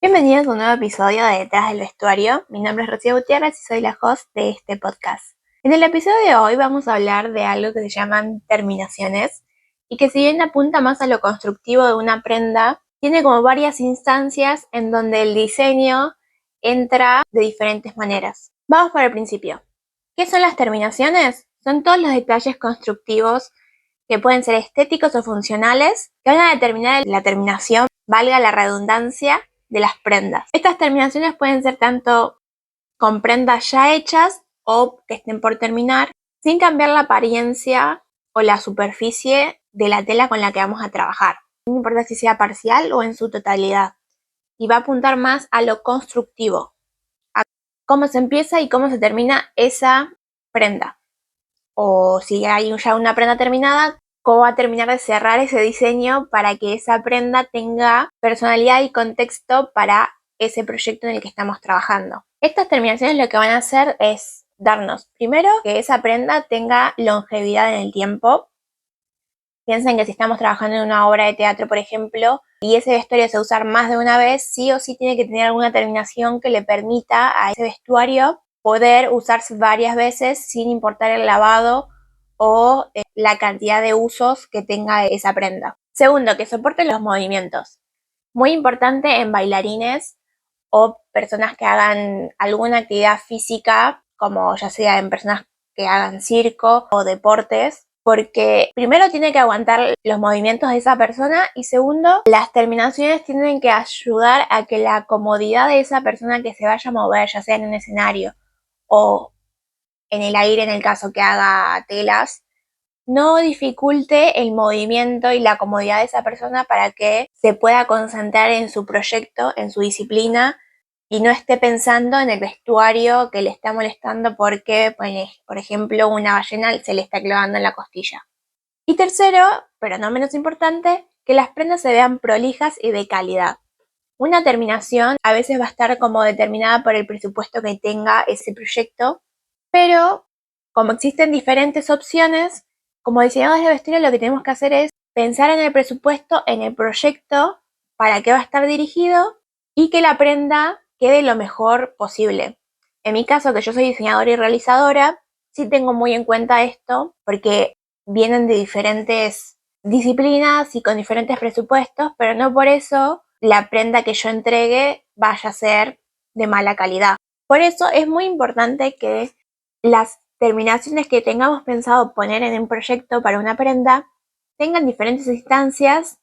Bienvenidos a un nuevo episodio de Detrás del Vestuario. Mi nombre es Rocío Gutiérrez y soy la host de este podcast. En el episodio de hoy vamos a hablar de algo que se llaman terminaciones y que si bien apunta más a lo constructivo de una prenda, tiene como varias instancias en donde el diseño entra de diferentes maneras. Vamos por el principio. ¿Qué son las terminaciones? Son todos los detalles constructivos que pueden ser estéticos o funcionales que van a determinar la terminación, valga la redundancia, de las prendas. Estas terminaciones pueden ser tanto con prendas ya hechas o que estén por terminar, sin cambiar la apariencia o la superficie de la tela con la que vamos a trabajar. No importa si sea parcial o en su totalidad. Y va a apuntar más a lo constructivo, a cómo se empieza y cómo se termina esa prenda. O si hay ya una prenda terminada, cómo va a terminar de cerrar ese diseño para que esa prenda tenga personalidad y contexto para ese proyecto en el que estamos trabajando. Estas terminaciones lo que van a hacer es darnos, primero, que esa prenda tenga longevidad en el tiempo. Piensen que si estamos trabajando en una obra de teatro, por ejemplo, y ese vestuario se va a usar más de una vez, sí o sí tiene que tener alguna terminación que le permita a ese vestuario poder usarse varias veces sin importar el lavado o la cantidad de usos que tenga esa prenda. Segundo, que soporte los movimientos. Muy importante en bailarines o personas que hagan alguna actividad física, como ya sea en personas que hagan circo o deportes, porque primero tiene que aguantar los movimientos de esa persona y segundo, las terminaciones tienen que ayudar a que la comodidad de esa persona que se vaya a mover, ya sea en un escenario o en el aire en el caso que haga telas, no dificulte el movimiento y la comodidad de esa persona para que se pueda concentrar en su proyecto, en su disciplina y no esté pensando en el vestuario que le está molestando porque, por ejemplo, una ballena se le está clavando en la costilla. Y tercero, pero no menos importante, que las prendas se vean prolijas y de calidad. Una terminación a veces va a estar como determinada por el presupuesto que tenga ese proyecto, pero como existen diferentes opciones, como diseñadores de vestuario lo que tenemos que hacer es pensar en el presupuesto, en el proyecto, para qué va a estar dirigido y que la prenda quede lo mejor posible. En mi caso, que yo soy diseñadora y realizadora, sí tengo muy en cuenta esto porque vienen de diferentes disciplinas y con diferentes presupuestos, pero no por eso la prenda que yo entregue vaya a ser de mala calidad. Por eso es muy importante que las terminaciones que tengamos pensado poner en un proyecto para una prenda tengan diferentes instancias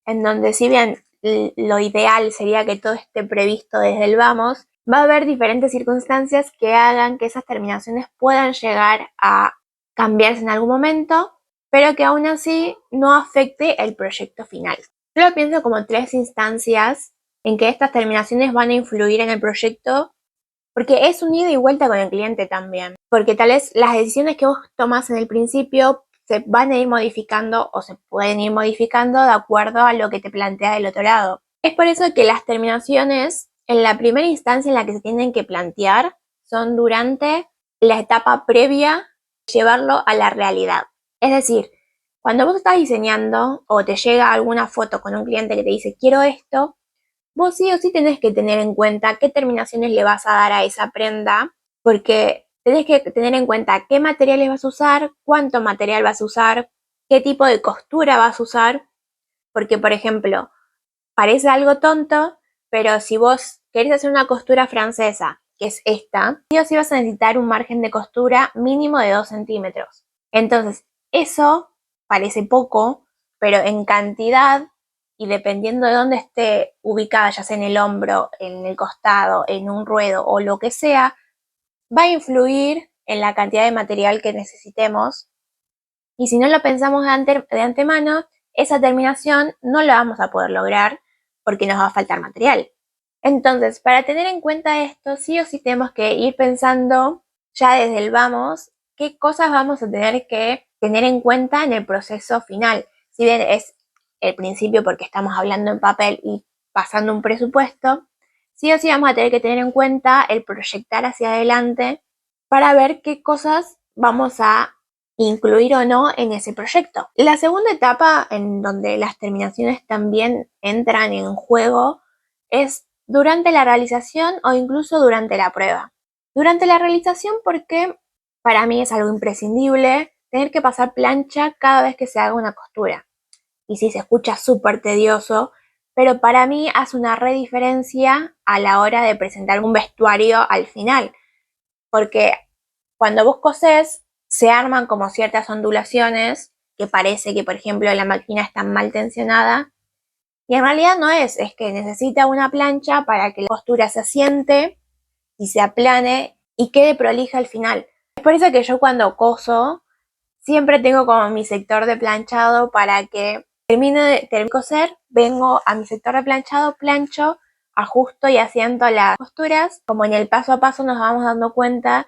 en donde si bien lo ideal sería que todo esté previsto desde el vamos, va a haber diferentes circunstancias que hagan que esas terminaciones puedan llegar a cambiarse en algún momento, pero que aún así no afecte el proyecto final. Yo lo pienso como 3 instancias en que estas terminaciones van a influir en el proyecto, porque es un ida y vuelta con el cliente también, porque tal vez las decisiones que vos tomás en el principio se van a ir modificando o se pueden ir modificando de acuerdo a lo que te plantea del otro lado. Es por eso que las terminaciones, en la primera instancia en la que se tienen que plantear, son durante la etapa previa, llevarlo a la realidad. Es decir, cuando vos estás diseñando o te llega alguna foto con un cliente que te dice quiero esto, vos sí o sí tenés que tener en cuenta qué terminaciones le vas a dar a esa prenda, porque tenés que tener en cuenta qué materiales vas a usar, cuánto material vas a usar, qué tipo de costura vas a usar, porque por ejemplo, parece algo tonto, pero si vos querés hacer una costura francesa, que es esta, sí o sí vas a necesitar un margen de costura mínimo de 2 centímetros. Entonces, eso parece poco, pero en cantidad y dependiendo de dónde esté ubicada, ya sea en el hombro, en el costado, en un ruedo o lo que sea, va a influir en la cantidad de material que necesitemos. Y si no lo pensamos de antemano, esa terminación no la vamos a poder lograr porque nos va a faltar material. Entonces, para tener en cuenta esto, sí o sí tenemos que ir pensando ya desde el vamos qué cosas vamos a tener que tener en cuenta en el proceso final. Si bien es el principio porque estamos hablando en papel y pasando un presupuesto, sí o sí vamos a tener que tener en cuenta el proyectar hacia adelante para ver qué cosas vamos a incluir o no en ese proyecto. La segunda etapa en donde las terminaciones también entran en juego es durante la realización o incluso durante la prueba. Durante la realización porque para mí es algo imprescindible tener que pasar plancha cada vez que se haga una costura. Y sí, se escucha súper tedioso, pero para mí hace una re diferencia a la hora de presentar un vestuario al final. Porque cuando vos cosés, se arman como ciertas ondulaciones que parece que, por ejemplo, la máquina está mal tensionada. Y en realidad no es que necesita una plancha para que la costura se asiente y se aplane y quede prolija al final. Es por eso que yo cuando coso siempre tengo como mi sector de planchado para que termine de coser, vengo a mi sector de planchado, plancho, ajusto y asiento las costuras. Como en el paso a paso nos vamos dando cuenta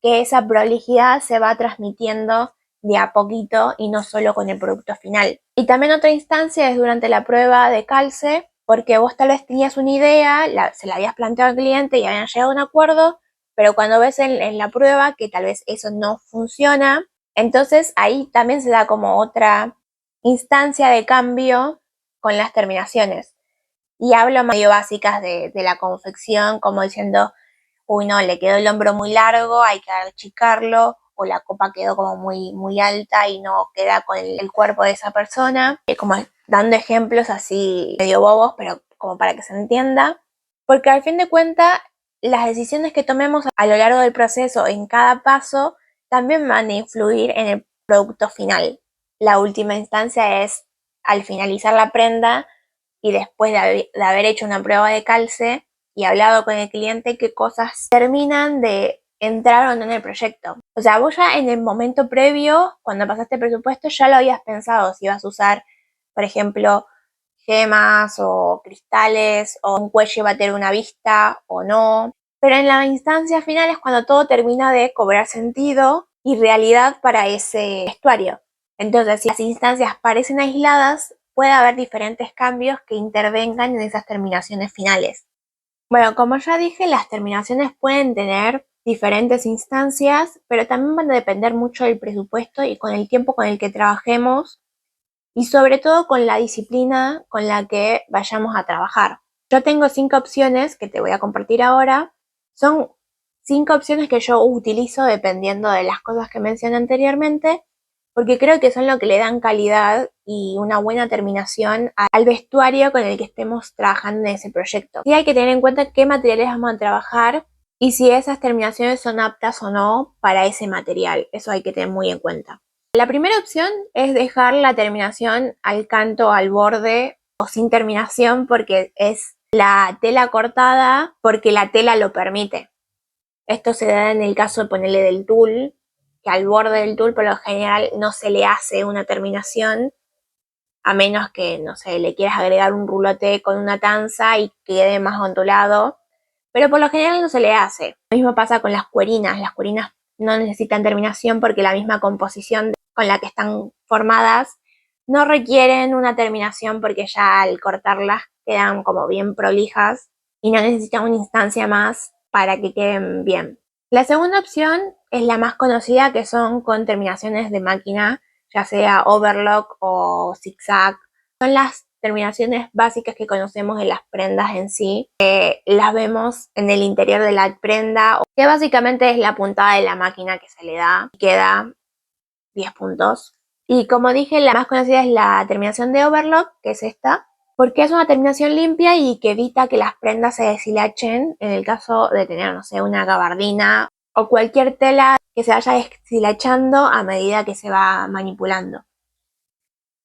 que esa prolijidad se va transmitiendo de a poquito y no solo con el producto final. Y también otra instancia es durante la prueba de calce, porque vos tal vez tenías una idea, se la habías planteado al cliente y habían llegado a un acuerdo, pero cuando ves en la prueba que tal vez eso no funciona, entonces ahí también se da como otra instancia de cambio con las terminaciones. Y hablo medio básicas de la confección, como diciendo, uy no, le quedó el hombro muy largo, hay que achicarlo, o la copa quedó como muy alta y no queda con el cuerpo de esa persona, como dando ejemplos así medio bobos, pero como para que se entienda, porque al fin de cuentas las decisiones que tomemos a lo largo del proceso en cada paso también van a influir en el producto final. La última instancia es al finalizar la prenda y después de haber hecho una prueba de calce y hablado con el cliente qué cosas terminan de entrar o no en el proyecto. O sea, vos ya en el momento previo, cuando pasaste el presupuesto, ya lo habías pensado si ibas a usar, por ejemplo, gemas o cristales o un cuello iba a tener una vista o no. Pero en la instancia final es cuando todo termina de cobrar sentido y realidad para ese vestuario. Entonces, si las instancias parecen aisladas, puede haber diferentes cambios que intervengan en esas terminaciones finales. Bueno, como ya dije, las terminaciones pueden tener diferentes instancias, pero también van a depender mucho del presupuesto y con el tiempo con el que trabajemos y sobre todo con la disciplina con la que vayamos a trabajar. Yo tengo 5 opciones que te voy a compartir ahora. Son 5 opciones que yo utilizo dependiendo de las cosas que mencioné anteriormente, porque creo que son lo que le dan calidad y una buena terminación al vestuario con el que estemos trabajando en ese proyecto. Y hay que tener en cuenta qué materiales vamos a trabajar y si esas terminaciones son aptas o no para ese material. Eso hay que tener muy en cuenta. La primera opción es dejar la terminación al canto, al borde o sin terminación porque es la tela cortada porque la tela lo permite. Esto se da en el caso de ponerle del tul, que al borde del tul por lo general no se le hace una terminación, a menos que, no sé, le quieras agregar un rulote con una tanza y quede más ondulado, pero por lo general no se le hace. Lo mismo pasa con las cuerinas no necesitan terminación porque la misma composición con la que están formadas no requieren una terminación porque ya al cortarlas quedan como bien prolijas y no necesitan una instancia más para que queden bien. La segunda opción es la más conocida, que son con terminaciones de máquina, ya sea overlock o zigzag. Son las terminaciones básicas que conocemos de las prendas en sí, que las vemos en el interior de la prenda, que básicamente es la puntada de la máquina que se le da y queda 10 puntos. Y como dije, la más conocida es la terminación de overlock, que es esta, porque es una terminación limpia y que evita que las prendas se deshilachen en el caso de tener, no sé, una gabardina o cualquier tela que se vaya deshilachando a medida que se va manipulando.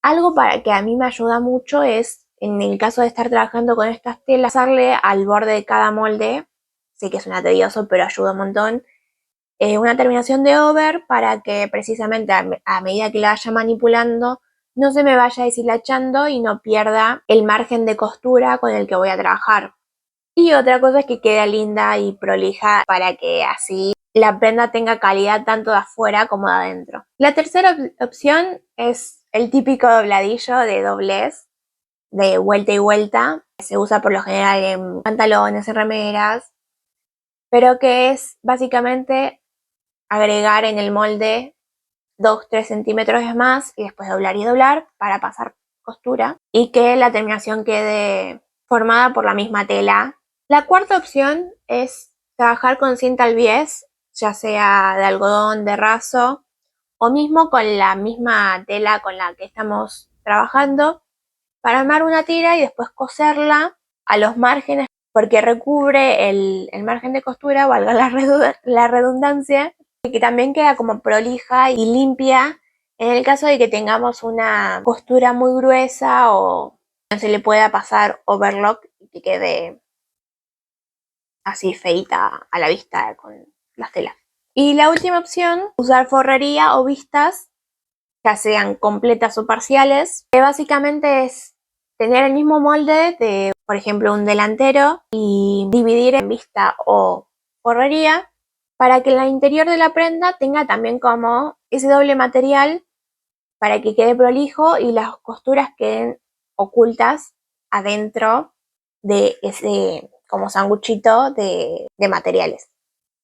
Algo para que a mí me ayuda mucho es, en el caso de estar trabajando con estas telas, pasarle al borde de cada molde, sé que suena tedioso, pero ayuda un montón, una terminación de over para que precisamente a medida que la vaya manipulando no se me vaya deshilachando y no pierda el margen de costura con el que voy a trabajar. Y otra cosa es que quede linda y prolija para que así la prenda tenga calidad tanto de afuera como de adentro. La tercera opción es el típico dobladillo de doblez, de vuelta y vuelta, que se usa por lo general en pantalones, en remeras, pero que es básicamente agregar en el molde 2-3 centímetros más y después doblar y doblar para pasar costura y que la terminación quede formada por la misma tela La cuarta opción es trabajar con cinta al bies, ya sea de algodón, de raso, o mismo con la misma tela con la que estamos trabajando, para armar una tira y después coserla a los márgenes, porque recubre el margen de costura, valga la redundancia, y que también queda como prolija y limpia en el caso de que tengamos una costura muy gruesa o no se le pueda pasar overlock y que quede así feita a la vista con las telas. Y la última opción, usar forrería o vistas, ya sean completas o parciales, que básicamente es tener el mismo molde de, por ejemplo, un delantero y dividir en vista o forrería para que el interior de la prenda tenga también como ese doble material para que quede prolijo y las costuras queden ocultas adentro de ese como sanguchito de materiales.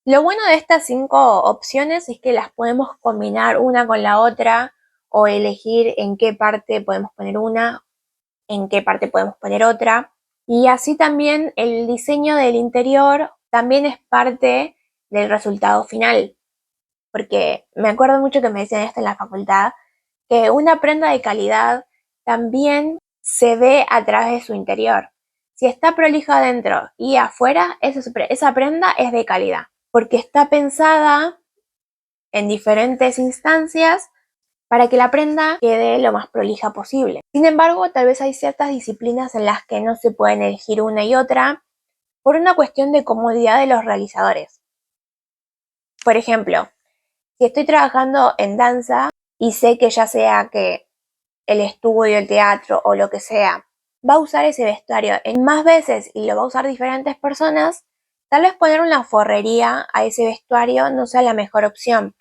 Lo bueno de estas 5 opciones es que las podemos combinar una con la otra o elegir en qué parte podemos poner una, en qué parte podemos poner otra. Y así también el diseño del interior también es parte del resultado final. Porque me acuerdo mucho que me decían esto en la facultad, que una prenda de calidad también se ve a través de su interior. Si está prolija adentro y afuera, esa prenda es de calidad, porque está pensada en diferentes instancias para que la prenda quede lo más prolija posible. Sin embargo, tal vez hay ciertas disciplinas en las que no se pueden elegir una y otra por una cuestión de comodidad de los realizadores. Por ejemplo, si estoy trabajando en danza y sé que ya sea que el estudio, el teatro o lo que sea va a usar ese vestuario en más veces y lo va a usar diferentes personas, tal vez poner una forrería a ese vestuario no sea la mejor opción,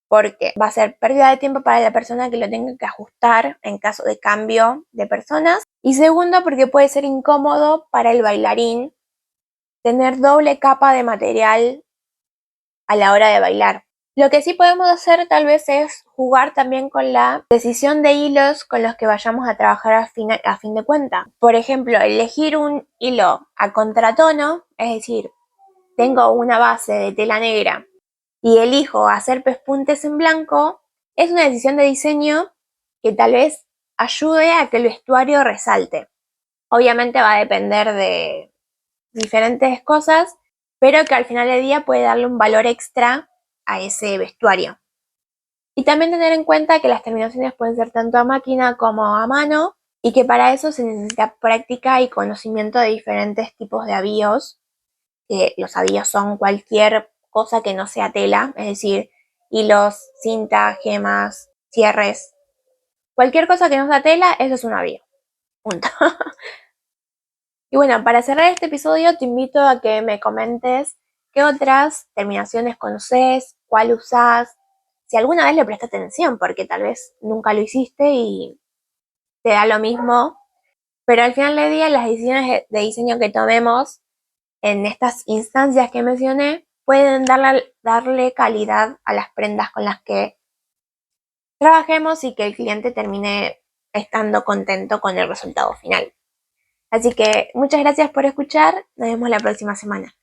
porque va a ser pérdida de tiempo para la persona que lo tenga que ajustar en caso de cambio de personas. Y segundo, porque puede ser incómodo para el bailarín tener doble capa de material a la hora de bailar. Lo que sí podemos hacer tal vez es jugar también con la decisión de hilos con los que vayamos a trabajar a fin de cuenta. Por ejemplo, elegir un hilo a contratono, es decir, tengo una base de tela negra y elijo hacer pespuntes en blanco, es una decisión de diseño que tal vez ayude a que el vestuario resalte. Obviamente va a depender de diferentes cosas, pero que al final del día puede darle un valor extra a ese vestuario. Y también tener en cuenta que las terminaciones pueden ser tanto a máquina como a mano y que para eso se necesita práctica y conocimiento de diferentes tipos de avíos. Los avíos son cualquier cosa que no sea tela, es decir, hilos, cinta, gemas, cierres. Cualquier cosa que no sea tela, eso es un avío. Punto. Y bueno, para cerrar este episodio te invito a que me comentes qué otras terminaciones conoces, cuál usás, si alguna vez le prestaste atención, porque tal vez nunca lo hiciste y te da lo mismo. Pero al final del día las decisiones de diseño que tomemos en estas instancias que mencioné pueden darle calidad a las prendas con las que trabajemos y que el cliente termine estando contento con el resultado final. Así que muchas gracias por escuchar, nos vemos la próxima semana.